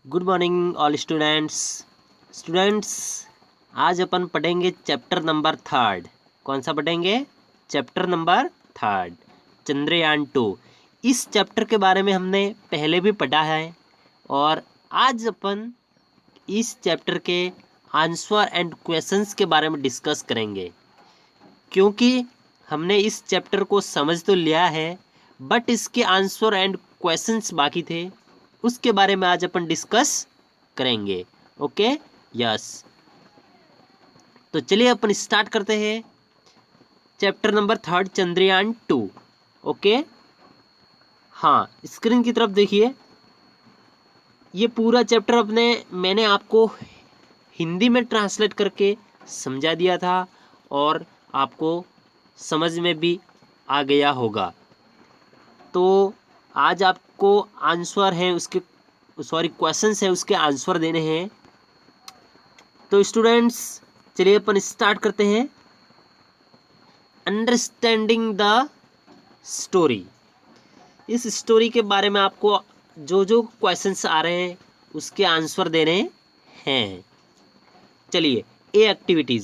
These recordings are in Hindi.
Good morning all students. Students, आज अपन पढ़ेंगे चैप्टर नंबर 3। कौन सा पढ़ेंगे? Chapter number 3, Chandrayaan 2। इस चैप्टर के बारे में हमने पहले भी पढ़ा है और आज अपन इस चैप्टर के आंसर एंड क्वेश्चंस के बारे में डिस्कस करेंगे। क्योंकि हमने इस चैप्टर को समझ तो लिया है बट इसके आंसर एंड क्वेश्चंस बाकी थे, उसके बारे में आज अपन डिस्कस करेंगे। Okay, yes. तो चलिए अपन स्टार्ट करते हैं चैप्टर नंबर 3, चंद्रयान 2। ओके, हाँ, स्क्रीन की तरफ देखिए। ये पूरा चैप्टर मैंने आपको हिंदी में ट्रांसलेट करके समझा दिया था और आपको समझ में भी आ गया होगा। तो आज आपको आंसर है उसके क्वेश्चंस है उसके आंसर देने हैं। तो स्टूडेंट्स, चलिए अपन स्टार्ट करते हैं। Understanding the story. इस स्टोरी के बारे में आपको जो जो क्वेश्चंस आ रहे हैं उसके आंसर देने हैं। चलिए, A activity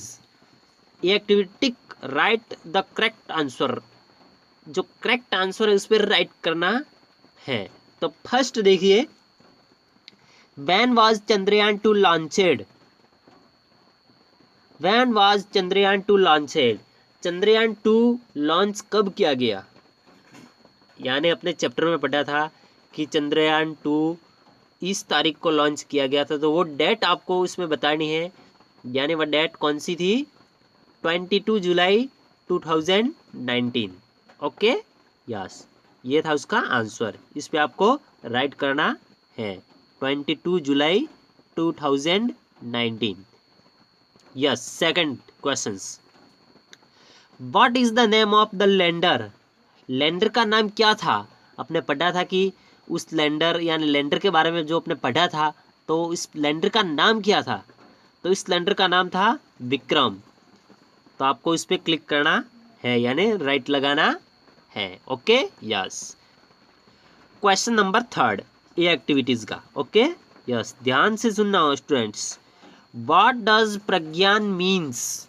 write the correct answer. जो करेक्ट आंसर है उस पर राइट करना है। तो फर्स्ट देखिए, when was Chandrayaan 2 launched? When was Chandrayaan 2 launched? Chandrayaan 2 launch कब किया गया? यानी अपने चैप्टर में पढ़ा था कि चंद्रयान 2 इस तारीख को लॉन्च किया गया था, तो वो डेट आपको इसमें बतानी है। यानी वह डेट कौन सी थी? 22 जुलाई 2019। ओके, यस, ये था उसका आंसर। इस पे आपको राइट करना है 22 जुलाई 2019। Yes. Second questions, what is the name of the lander? Lander का नाम क्या था? अपने पढ़ा था कि उस लैंडर यानी लैंडर के बारे में जो अपने पढ़ा था, तो इस लैंडर का नाम क्या था? तो इस लैंडर का नाम था विक्रम। तो आपको इस पर क्लिक करना है यानी राइट लगाना है। Okay, yes. क्वेश्चन नंबर 3, ये एक्टिविटीज का। ओके, यस, ध्यान से सुनना हो students. What does Pragyan means?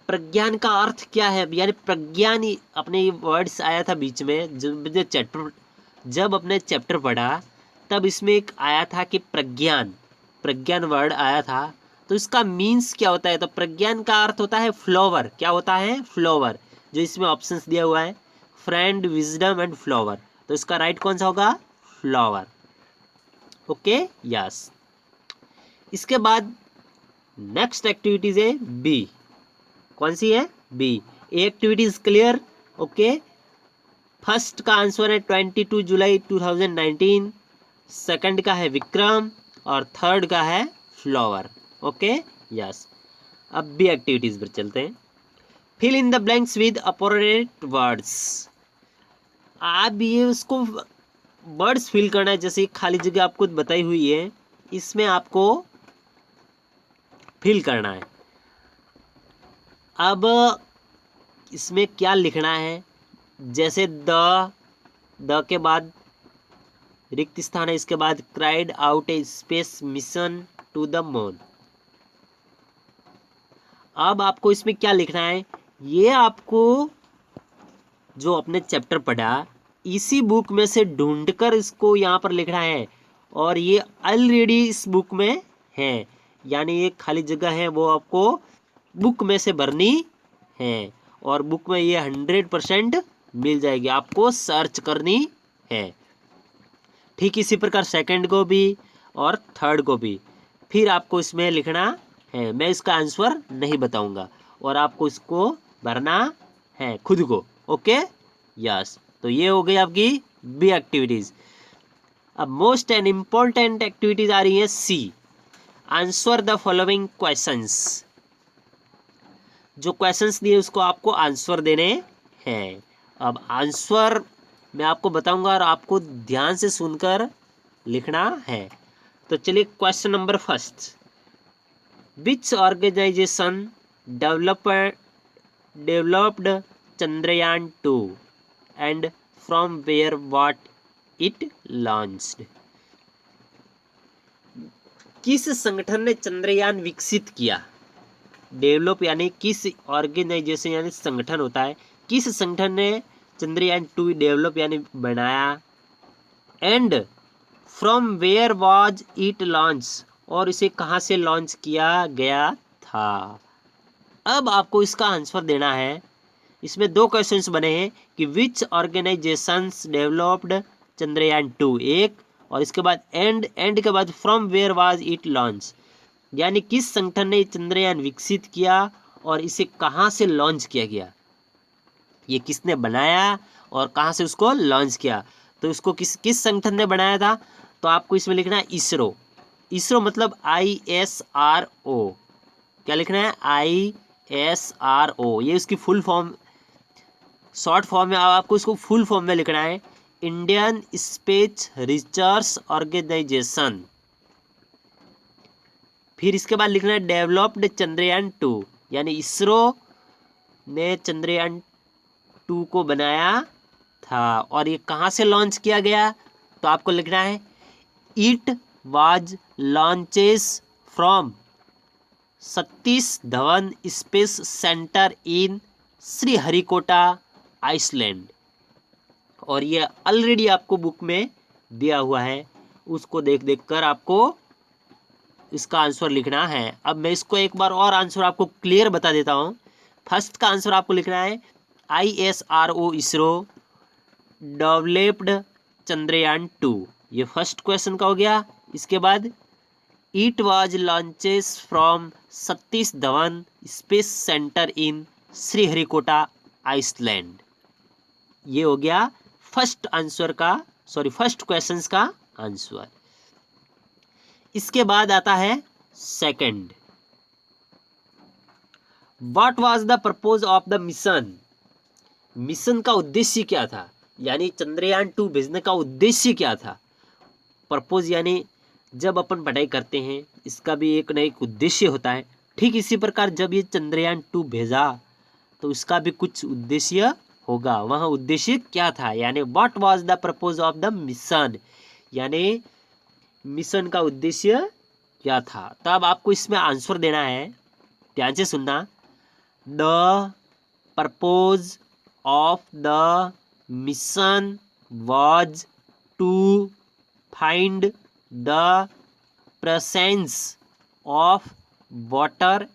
Pragyan का अर्थ क्या है? यानी प्रज्ञान अपने वर्ड्स आया था बीच में जब अपने चैप्टर पढ़ा तब इसमें एक आया था कि प्रज्ञान वर्ड आया था। तो इसका मीन्स क्या होता है? तो प्रज्ञान का अर्थ होता है फ्लावर। क्या होता है? फ्लावर। जो इसमें ऑप्शंस दिया हुआ है, फ्रेंड, विजडम एंड फ्लावर। तो इसका राइट कौन सा होगा? फ्लावर। Okay, yes. इसके बाद नेक्स्ट एक्टिविटीज है बी। कौन सी है? B. A activity is clear. Okay, first का आंसर है 22 जुलाई 2019, सेकंड का है विक्रम और थर्ड का है फ्लावर। Okay, yes. अब बी एक्टिविटीज पर चलते हैं। Fill in the blanks with opposite words. आप ये उसको वर्ड्स फिल करना है, जैसे खाली जगह आपको बताई हुई है, इसमें आपको फिल करना है। अब इसमें क्या लिखना है? जैसे द के बाद रिक्त स्थान है, इसके बाद cried out a space mission to the moon. अब आपको इसमें क्या लिखना है? ये आपको जो अपने चैप्टर पढ़ा इसी बुक में से ढूंढकर इसको यहाँ पर लिखना है और ये ऑलरेडी इस बुक में है। यानी ये खाली जगह है वो आपको बुक में से भरनी है और बुक में ये 100% मिल जाएगी। आपको सर्च करनी है। ठीक इसी प्रकार सेकंड को भी और थर्ड को भी फिर आपको इसमें लिखना है। मैं इसका आंसर नहीं बताऊंगा और आपको इसको भरना है खुद को। Okay, yes. तो ये हो गई आपकी बी एक्टिविटीज। अब मोस्ट एंड इम्पोर्टेंट एक्टिविटीज आ रही है C. Answer the following questions. जो क्वेश्चंस दिए उसको आपको आंसर देने हैं। अब आंसर मैं आपको बताऊंगा और आपको ध्यान से सुनकर लिखना है। तो चलिए, question number first, which organization developed Chandrayaan 2 and from where what it launched? किस संगठन ने चंद्रयान विकसित किया? डेवलप यानी किस ऑर्गेनाइजेशन यानी संगठन होता है, किस संगठन ने चंद्रयान 2 डेवलप यानी बनाया? And from where was it launch, और इसे कहाँ से लॉन्च किया गया था? अब आपको इसका आंसर देना है। इसमें दो क्वेश्चंस बने हैं कि विच ऑर्गेनाइजेशंस डेवलप्ड चंद्रयान 2 एक, और इसके बाद एंड के बाद from where was it launch, यानी किस संगठन ने चंद्रयान विकसित किया और इसे कहाँ से लॉन्च किया गया, ये किसने बनाया और कहाँ से उसको लॉन्च किया। तो इसको किस किस संगठन ने बनाया था? तो आपको इसमें लिखना है इसरो। इसरो मतलब ISRO। क्या लिखना है? ISRO। ये उसकी फुल फॉर्म, शॉर्ट फॉर्म में आपको इसको फुल फॉर्म में लिखना है, इंडियन स्पेस रिसर्च ऑर्गेनाइजेशन। फिर इसके बाद लिखना है डेवलप्ड चंद्रयान 2, यानी इसरो ने चंद्रयान 2 को बनाया था। और ये कहाँ से लॉन्च किया गया? तो आपको लिखना है it was launches from Satish Dhawan space centre in Sriharikota island. और ये ऑलरेडी आपको बुक में दिया हुआ है, उसको देख देख कर आपको इसका आंसर लिखना है। अब मैं इसको एक बार और आंसर आपको क्लियर बता देता हूँ। फर्स्ट का आंसर आपको लिखना है ISRO इसरो डेवलप्ड चंद्रयान 2, ये फर्स्ट क्वेश्चन का हो गया। इसके बाद it was launches from Satish Dhawan space centre in Sriharikota island, ये हो गया फर्स्ट आंसर का, सॉरी फर्स्ट क्वेश्चन का आंसर। इसके बाद आता है second, what was the purpose of the mission? Mission का उद्देश्य क्या था, यानी चंद्रयान 2 भेजने का उद्देश्य क्या था? पर्पज यानी जब अपन पढ़ाई करते हैं इसका भी एक न एक उद्देश्य होता है, ठीक इसी प्रकार जब ये चंद्रयान 2 भेजा तो इसका भी कुछ उद्देश्य होगा। वह उद्देश्य क्या था, यानी what was the purpose of the mission, यानी मिशन का उद्देश्य क्या था। तब आपको इसमें आंसर देना है, ध्यान से सुनना। The purpose of the mission was to find the presence of water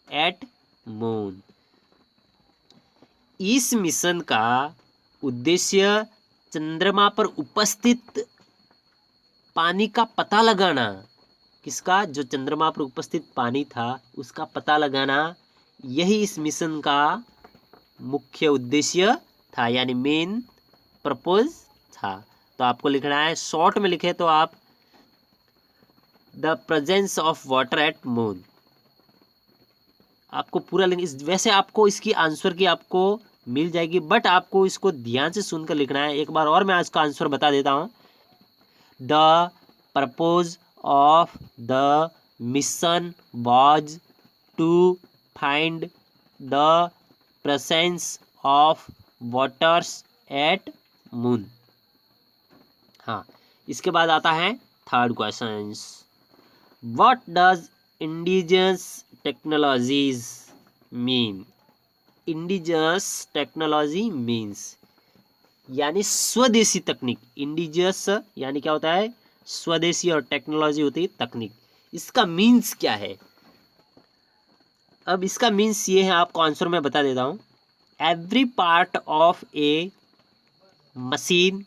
at moon. इस मिशन का उद्देश्य चंद्रमा पर उपस्थित पानी का पता लगाना। किसका? जो चंद्रमा पर उपस्थित पानी था उसका पता लगाना, यही इस मिशन का मुख्य उद्देश्य था, यानी मेन पर्पज था। तो आपको लिखना है, शॉर्ट में लिखे तो आप the presence of water at moon, आपको पूरा लिख। वैसे आपको इसकी आंसर की आपको मिल जाएगी, बट आपको इसको ध्यान से सुनकर लिखना है। एक बार और मैं इसका आंसर बता देता हूँ। The purpose of the mission was to find the presence of waters at moon. हाँ, इसके बाद आता है third question, what does indigenous technologies mean? Indigenous technology means यानी स्वदेशी तकनीक। इंडिजिनस यानी क्या होता है? स्वदेशी, और टेक्नोलॉजी होती है तकनीक। इसका मीन्स क्या है? अब इसका मीन्स ये है, आपको आंसर मैं बता देता हूँ। Every part of A machine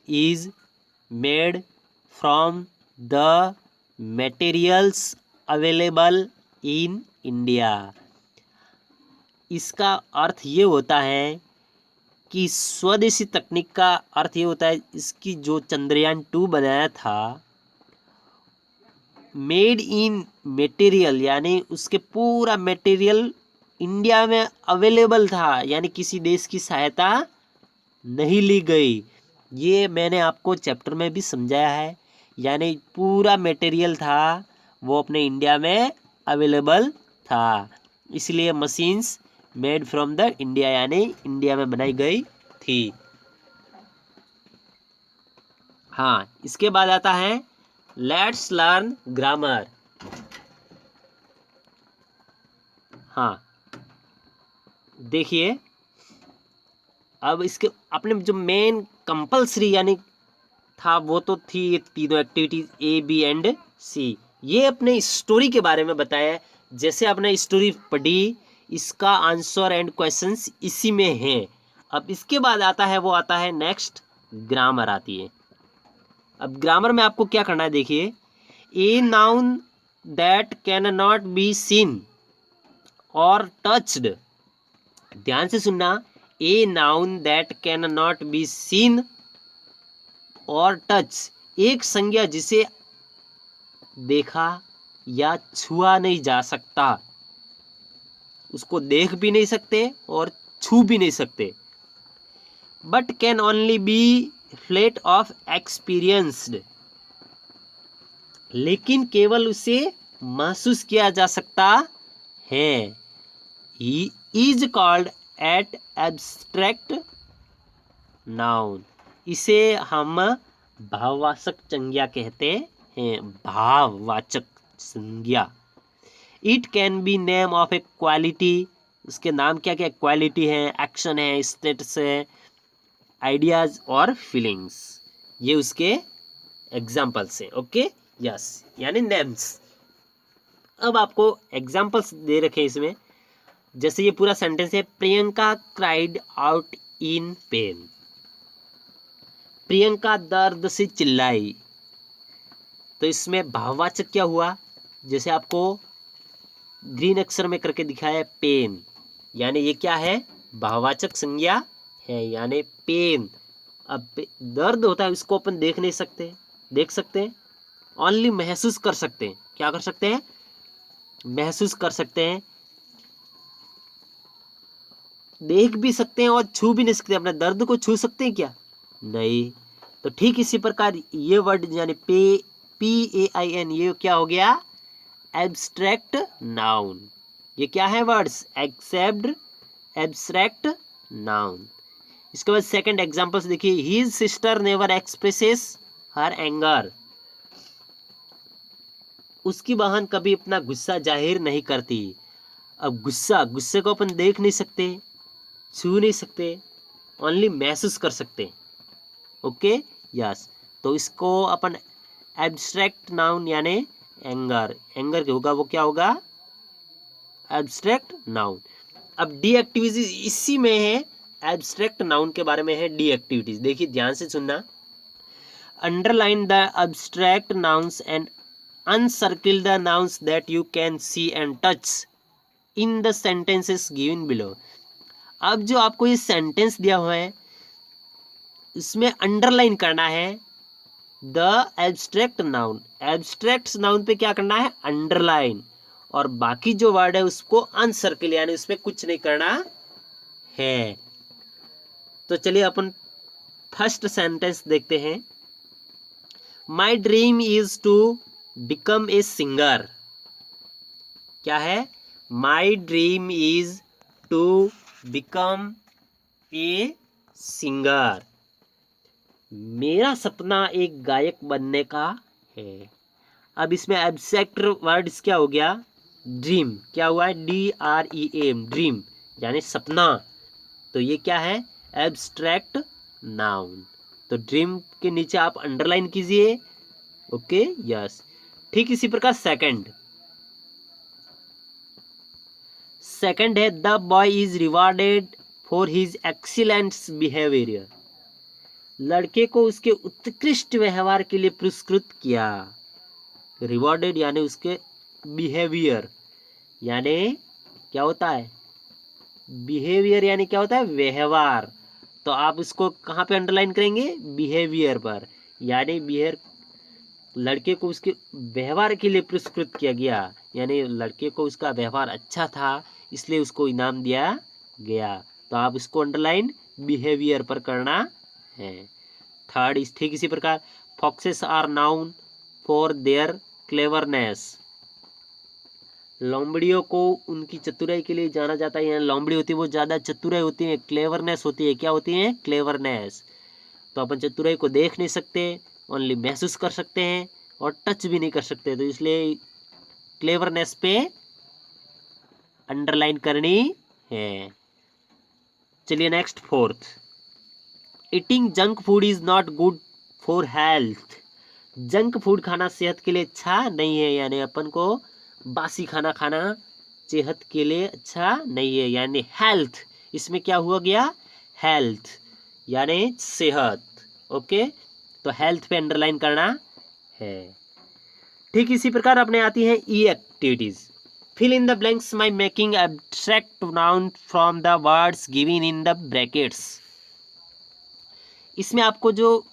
is made from the materials available in India. इसका अर्थ ये होता है कि स्वदेशी तकनीक का अर्थ ये होता है, इसकी जो चंद्रयान 2 बनाया था, मेड इन मटेरियल यानी उसके पूरा मटेरियल इंडिया में अवेलेबल था, यानी किसी देश की सहायता नहीं ली गई। ये मैंने आपको चैप्टर में भी समझाया है, यानी पूरा मटेरियल था वो अपने इंडिया में अवेलेबल था, इसलिए machines made from the India यानी इंडिया में बनाई गई थी। हाँ, इसके बाद आता है लेट्स लर्न ग्रामर। हाँ देखिए, अब इसके अपने जो मेन कंपल्सरी यानी था वो तो थी ये तीनों एक्टिविटीज ए बी एंड सी। ये अपने स्टोरी के बारे में बताया है। जैसे आपने स्टोरी पढ़ी, इसका आंसर एंड क्वेश्चंस इसी में है। अब इसके बाद आता है, वो आता है नेक्स्ट ग्रामर आती है। अब ग्रामर में आपको क्या करना है, देखिए, a noun that can not be seen और टच्ड। ध्यान से सुनना, a noun that can not be seen और टच, एक संज्ञा जिसे देखा या छुआ नहीं जा सकता, उसको देख भी नहीं सकते और छू भी नहीं सकते, but can only be felt of experienced, लेकिन केवल उसे महसूस किया जा सकता है। He is called at abstract noun, इसे हम भाववाचक संज्ञा कहते हैं। भाववाचक संज्ञा। It can be name of a quality, उसके नाम क्या क्या क्वालिटी है, एक्शन है, स्टेटस है, आइडियाज और फीलिंग्स, ये उसके एग्जाम्पल्स हैं। ओके, यस, यानी नेम्स। अब आपको एग्जाम्पल्स दे रखे हैं इसमें। जैसे ये पूरा सेंटेंस है, Priyanka cried out in pen, Priyanka दर्द से चिल्लाई। तो इसमें भाववाचक क्या हुआ, जैसे आपको ग्रीन अक्षर में करके दिखाया है, पेन, यानी ये क्या है, भाववाचक संज्ञा है, यानी पेन। अब दर्द होता है, उसको अपन देख नहीं सकते, देख सकते हैं, ओनली महसूस कर सकते हैं। क्या कर सकते हैं, महसूस कर सकते हैं, देख भी सकते हैं और छू भी नहीं सकते। अपने दर्द को छू सकते हैं क्या, नहीं। तो ठीक इसी प्रकार ये वर्ड यानी PAIN, ये क्या हो गया, एब्स्ट्रैक्ट नाउन। ये क्या है वर्ड्स, एब्स्ट्रैक्ट नाउन। इसके बाद सेकंड एग्जांपल्स देखिए, हिज सिस्टर नेवर एक्सप्रेसेस हर एंगर, उसकी बहन कभी अपना गुस्सा जाहिर नहीं करती। अब गुस्से को अपन देख नहीं सकते, छू नहीं सकते, ओनली महसूस कर सकते। Okay, yes. तो इसको अपन एब्स्ट्रैक्ट नाउन यानी एंगर के होगा, वो क्या होगा, एब्स्ट्रैक्ट नाउन। अब डी एक्टिविटीज इसी में है, एब्स्ट्रैक्ट नाउन के बारे में है डी एक्टिविटीज। देखिए ध्यान से सुनना, underline the abstract nouns and uncircle the nouns that you can see and touch in the sentences given below. अब जो आपको ये सेंटेंस दिया हुआ है, इसमें अंडरलाइन करना है the abstract noun. Abstract noun पे क्या करना है, अंडरलाइन, और बाकी जो वर्ड है उसको अनसर्किल, यानी उसमें कुछ नहीं करना है। तो चलिए अपन फर्स्ट सेंटेंस देखते हैं। My dream is to become a singer. क्या है, my dream is to become a singer, मेरा सपना एक गायक बनने का है। अब इसमें एब्स्ट्रैक्ट वर्ड्स क्या हो गया, ड्रीम, क्या हुआ है, DREAM, ड्रीम यानी सपना। तो ये क्या है, एब्स्ट्रैक्ट नाउन। तो ड्रीम के नीचे आप अंडरलाइन कीजिए। Okay, yes. ठीक इसी प्रकार सेकंड है, the boy is rewarded for his excellent behaviour, लड़के को उसके उत्कृष्ट व्यवहार के लिए पुरस्कृत किया। रिवॉर्डेड यानी उसके बिहेवियर, यानी क्या होता है, बिहेवियर यानी क्या होता है, व्यवहार। तो आप इसको कहाँ पे अंडरलाइन करेंगे, बिहेवियर पर, यानी बिहेवियर, लड़के को उसके व्यवहार के लिए पुरस्कृत किया गया, यानी लड़के को उसका व्यवहार अच्छा था इसलिए उसको इनाम दिया गया। तो आप इसको अंडरलाइन बिहेवियर पर करना है। थर्ड इस ठीक इसी प्रकार, foxes are noun for their cleverness, लोमड़ियों को उनकी चतुराई के लिए जाना जाता है। यहाँ लोमड़ी होती है वो ज़्यादा चतुराई होती है, क्लेवरनेस होती है, क्या होती है, क्लेवरनेस। तो अपन चतुराई को देख नहीं सकते, ओनली महसूस कर सकते हैं, और टच भी नहीं कर सकते, तो इसलिए क्लेवरनेस पे अंडरलाइन करनी है। चलिए next fourth, eating junk food is not good for health. Junk food खाना सेहत के लिए अच्छा नहीं है, यानी अपन को बासी खाना खाना सेहत के लिए अच्छा नहीं है, यानी हेल्थ, इसमें क्या हुआ गया, हेल्थ यानी सेहत। ओके, तो हेल्थ पे अंडरलाइन करना है। ठीक इसी प्रकार अपने आती है E activities. Fill in the blanks by making abstract noun from the words given in the brackets. इसमें आपको जो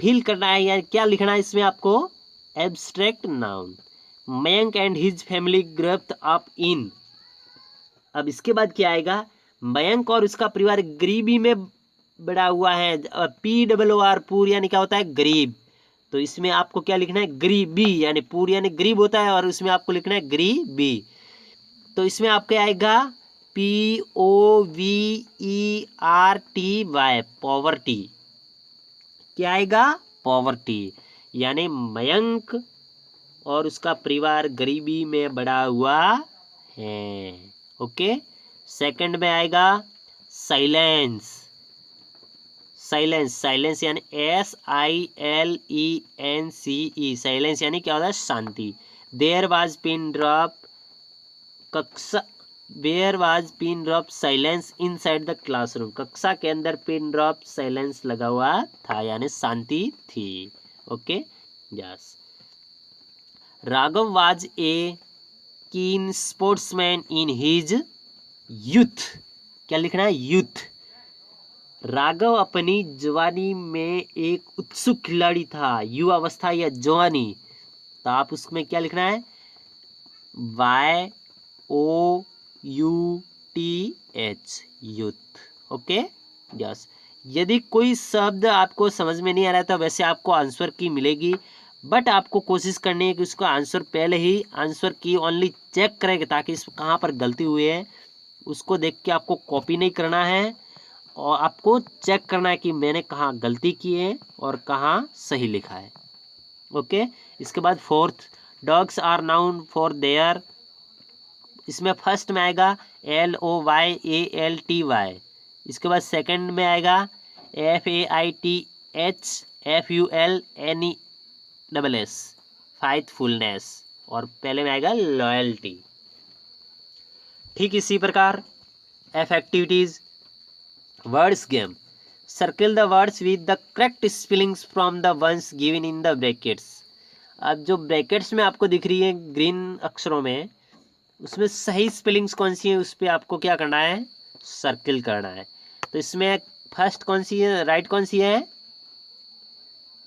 फिल करना है या क्या लिखना है, इसमें आपको abstract noun. Mayank and his family growth up in. अब इसके बाद क्या आएगा, मयंक और उसका परिवार गरीबी में बड़ा हुआ है। POOR पूर यानी क्या होता है, गरीब। तो इसमें आपको क्या लिखना है, गरीबी, यानी पूर यानी गरीब होता है, और उसमें आपको लिखना है गरीबी। तो इसमें आपके आएगा POVERTY, पॉवर्टी। क्या आएगा, पॉवर्टी, यानी मयंक और उसका परिवार गरीबी में बड़ा हुआ है। ओके, सेकंड में आएगा साइलेंस। साइलेंस, साइलेंस यानी SILENCE, साइलेंस यानी क्या होता है, शांति। देयर वाज पिन ड्रॉप कक्षा, where was pin drop silence inside the classroom. कक्षा के अंदर पिन ड्रॉप साइलेंस लगा हुआ था, यानी शांति थी। Okay, yes. Raghav was a कीन स्पोर्ट्समैन इन हिज यूथ। क्या लिखना है, यूथ। राघव अपनी जवानी में एक उत्सुक खिलाड़ी था, युवा अवस्था या जवानी। तो आप उसमें क्या लिखना है, YOUTH, यूथ। Okay, yes. यदि कोई शब्द आपको समझ में नहीं आ रहा है तो वैसे आपको आंसर की मिलेगी, बट आपको कोशिश करनी है कि उसको आंसर पहले ही आंसर की ओनली चेक करेंगे, ताकि इस कहाँ पर गलती हुई है उसको देख के आपको कॉपी नहीं करना है, और आपको चेक करना है कि मैंने कहाँ गलती की है और कहाँ सही लिखा है। ओके, इसके बाद fourth, dogs are noun for their. इसमें फर्स्ट में आएगा LOYALTY। इसके बाद सेकंड में आएगा FAITHFULNESS, फाइथफुलनेस, और पहले में आएगा लॉयल्टी। ठीक इसी प्रकार F activities, words game. Circle the words with the correct spellings from the ones given in the brackets. अब जो ब्रैकेट्स में आपको दिख रही है ग्रीन अक्षरों में, उसमें सही स्पेलिंग्स कौन सी है उस पर आपको क्या करना है, सर्किल करना है। तो इसमें फर्स्ट कौन सी है, राइट कौन सी है,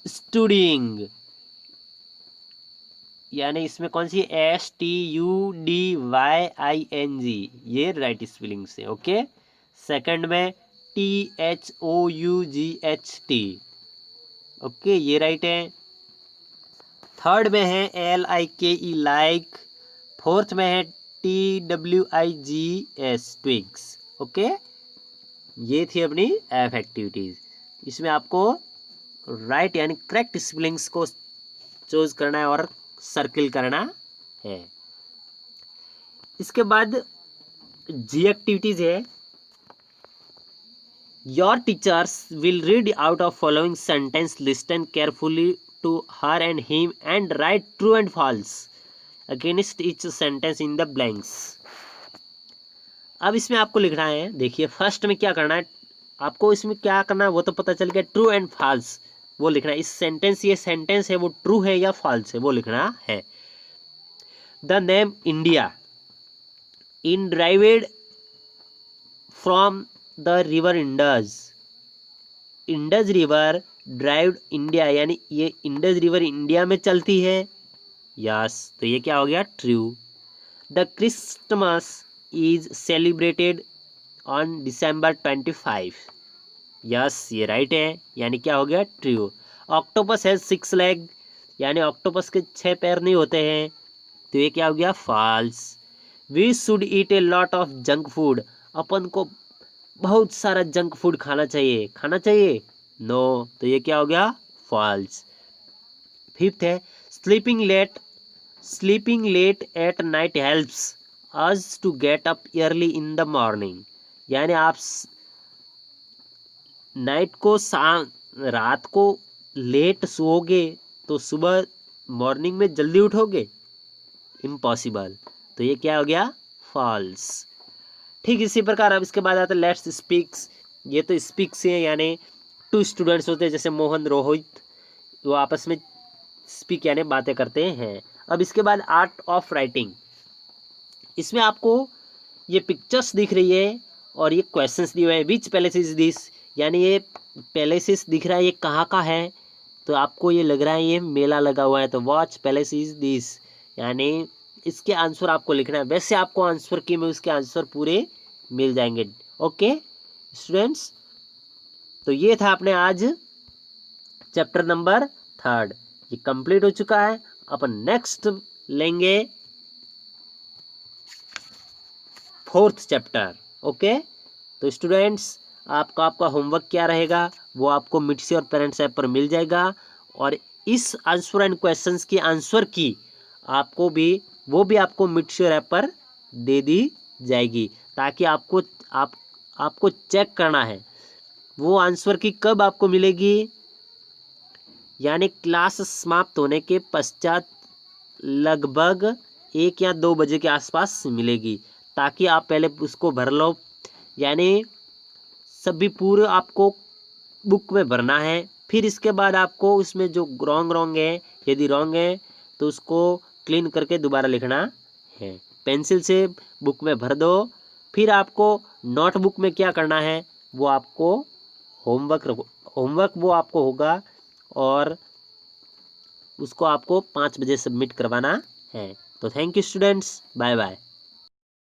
स्टूडिंग, यानी इसमें कौन सी STUDYING, ये राइट स्पेलिंग से। ओके, सेकंड में THOUGHT, ओके ये राइट है। थर्ड में है LIKE, लाइक। फोर्थ में है TWIGS, ट्विग्स। ओके, ये थी अपनी एफ एक्टिविटीज। इसमें आपको राइट यानी करेक्ट स्पेलिंग्स को चूज करना है और सर्किल करना है। इसके बाद जी एक्टिविटीज है। Your teachers will read out of following sentence, listen carefully to her and him and write true and false against each sentence in the blanks. अब इसमें आपको लिखना है, देखिए फर्स्ट में क्या करना है आपको, इसमें क्या करना है वो तो पता चल गया, ट्रू एंड फॉल्स वो लिखना है। इस सेंटेंस, ये सेंटेंस है वो ट्रू है या फॉल्स है वो लिखना है। The name India in derived from the river Indus. Indus river derived India, यानी ये इंडस रिवर इंडिया में चलती है। यस, तो ये क्या हो गया, true. The Christmas is celebrated on December 25। Yes, ये राइट है, यानी क्या हो गया, ट्रू। ऑक्टोपस हैज 6 लेग, यानी ऑक्टोपस के 6 पैर नहीं होते हैं, तो ये क्या हो गया, false. We should eat a lot of junk food, अपन को बहुत सारा जंक फूड खाना चाहिए, नो, तो ये क्या हो गया, फॉल्स। फिफ्थ है sleeping late at night helps us to get up early in the morning. यानी आप नाइट को रात को लेट सोओगे तो सुबह मॉर्निंग में जल्दी उठोगे? इम्पॉसिबल। तो ये क्या हो गया? फॉल्स। ठीक इसी प्रकार अब इसके बाद आता है लेट्स स्पीक्स। ये तो स्पीक से यानी टू स्टूडेंट्स होते हैं, जैसे मोहन रोहित, वो आपस में स्पीक यानी बातें करते हैं। अब इसके बाद आर्ट ऑफ राइटिंग। इसमें आपको ये पिक्चर्स दिख रही है और ये क्वेश्चंस दिए हुए हैं। विच पैलेस इज दिस, यानी ये पैलेसेस दिख रहा है, ये कहाँ का है? तो आपको ये लग रहा है ये मेला लगा हुआ है, तो वॉच पैलेस इज दिस, यानी इसके आंसर आपको लिखना है। वैसे आपको आंसर की में उसके आंसर पूरे मिल जाएंगे। ओके स्टूडेंट्स, तो ये था अपने आज चैप्टर नंबर 3 ये कंप्लीट हो चुका है। अपन नेक्स्ट लेंगे 4th चैप्टर। ओके, तो स्टूडेंट्स आपका होमवर्क क्या रहेगा वो आपको मिट्सी और पेरेंट्स ऐप पर मिल जाएगा, और इस आंसर एंड क्वेश्चंस की आंसर की आपको भी वो भी आपको मिट्सी और ऐप पर दे दी जाएगी, ताकि आपको चेक करना है वो आंसर की कब आपको मिलेगी, यानी क्लास समाप्त होने के पश्चात लगभग 1 या 2 बजे के आसपास मिलेगी, ताकि आप पहले उसको भर लो। यानी सभी पूरे आपको बुक में भरना है। फिर इसके बाद आपको उसमें जो रॉन्ग है, यदि रॉन्ग है तो उसको क्लीन करके दोबारा लिखना है। पेंसिल से बुक में भर दो। फिर आपको नोटबुक में क्या करना है वो आपको होमवर्क वो आपको होगा, और उसको आपको 5 बजे सबमिट करवाना है। तो thank you students, bye bye.